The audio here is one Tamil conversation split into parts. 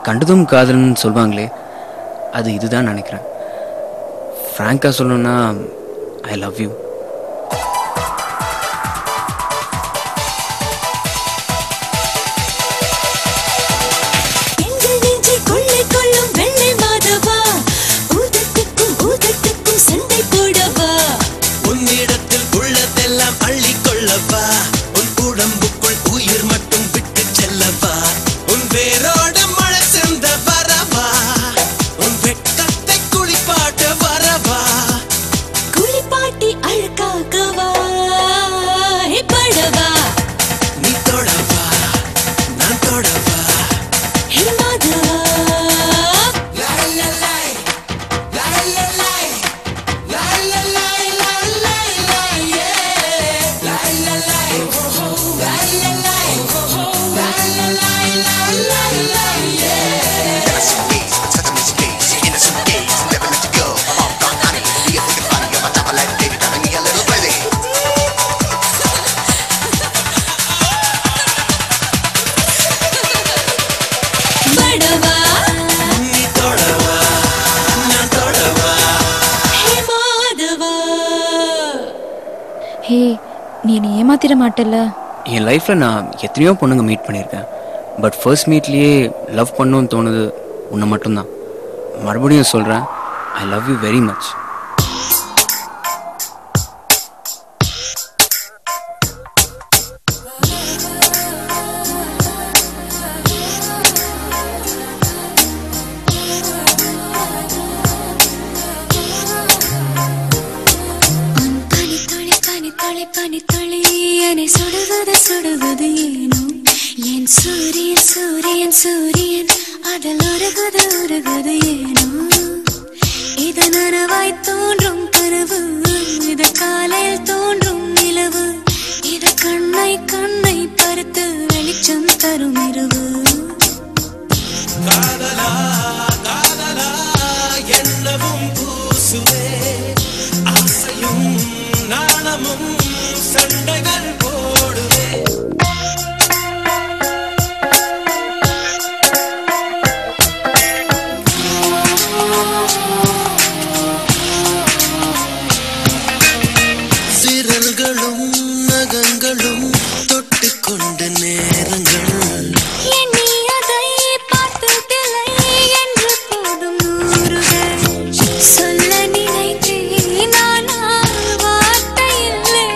கண்டதும் காதல்னு சொல்லுவாங்களே, அது இதுதான் நினைக்கிறேன். ஃப்ராங்காக சொல்லணுன்னா ஐ லவ் யூ. ஹே, நீ என்னை ஏமாத்திட மாட்டல? என் லைஃப்பில் நான் எத்தனையோ பொண்ணுங்க மீட் பண்ணியிருக்கேன். பட் ஃபர்ஸ்ட் மீட்லேயே லவ் பண்ணணும்னு தோணுது உன்னை மட்டும்தான். மறுபடியும் சொல்கிறேன், I love you very much. சுடுவது ஏனோ என் சூரியன் சூரியன் சூரியன் அதில் உருகுது ஏனோ இது நனவாய் தோன்றும் கனவு, இது காலையில் தோன்றும் நிலவு, இது கண்ணை கண்ணை பறித்து வெளிச்சம் தரும் இரவு. காதலா காதலா என்னவும் பூசுவே ஆசையும் நாணமும் சண்டைகள் போடுவே. விரல்களும் நகங்களும் தொட்டுக்கொண்ட நேரங்கள் எண்ணியதை பார்த்ததில்லை என்று போதும் நூறுகள் சொல்ல நினைத்தேன் ஆனால் வார்த்தை இல்லை.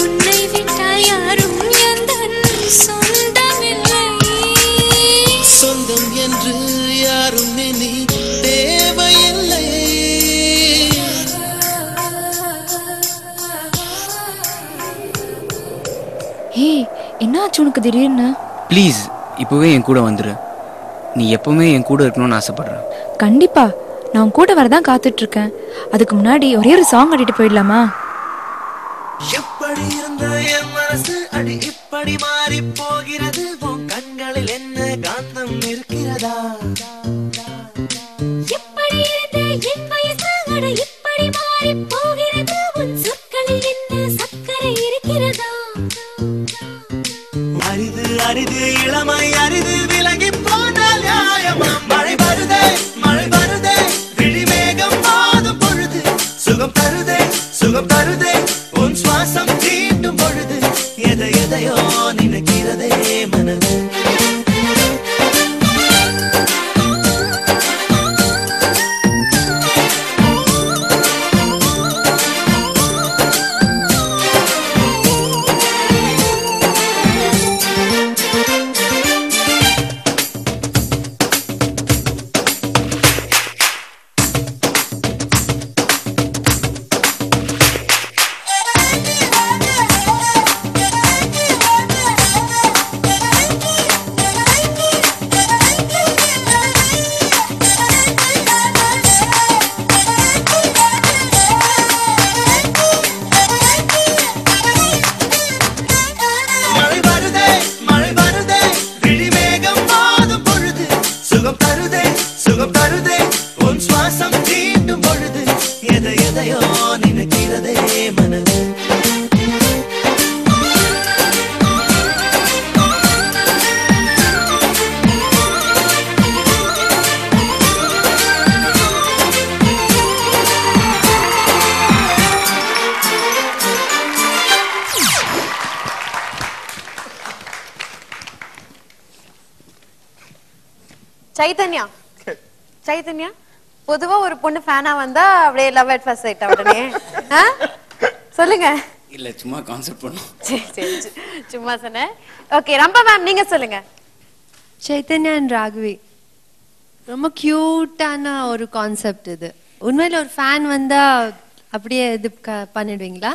உன்னை விட்டால் யாரும் எந்தன் சொந்தமில்லை. சொந்தம் என்று யாரும் இனி தேவையில்லை. ஹே, என்னாச்சு உனக்கு திடீர்னு? ப்ளீஸ் இப்போவே என் கூட வந்துடு. நீ எப்பவுமே என் கூட இருக்கணும்னு ஆசைப்படுறேன். கண்டிப்பா, நான் உன் கூட வரதான் காத்துட்டு இருக்கேன். அதுக்கு முன்னாடி ஒரே ஒரு சாங் ஆடிட்டு போயிடலாமா? எப்படி இருந்த என் மனசு அடி இப்படி மாறி போகிறது, உன் கண்களில் என்ன காந்தம் இருக்கிறதா? எப்படி இருந்த என் வயசு அடி இப்படி மாறி போகிறது, உன் சொற்களில் என்ன சக்கரை இருக்கிறதா? அரிது அரிது இளமை அரிது விலகி போனால் நியாயமா? மழை வருதே மழை வருதே விழிமேகம் மாதும் பொழுது, சுகம் தருதே சுகம் தருதே உன் சுவாசம் தீண்டும் பொழுது, எதை எதையோ நினைக்கிறதே மனது. சைதன்யா சைதன்யா பொதுவா ஒரு பொண்ணு ஃபேனா வந்தா அப்படியே லவ் அட் ஃபர்ஸ்ட் சைட் உடனே சொல்லுங்க. இல்ல சும்மா கான்செப்ட் பண்ணோம். சரி சும்மா சொன்னேன். ஓகே ரம்பா மேம் நீங்க சொல்லுங்க. சைதன்யா அண்ட் ராகவி ரொம்ப கியூட்டான ஒரு கான்செப்ட் இது. உண்மையில ஒரு ஃபேன் வந்தா அப்படியே இது பண்ணிடுவீங்களா?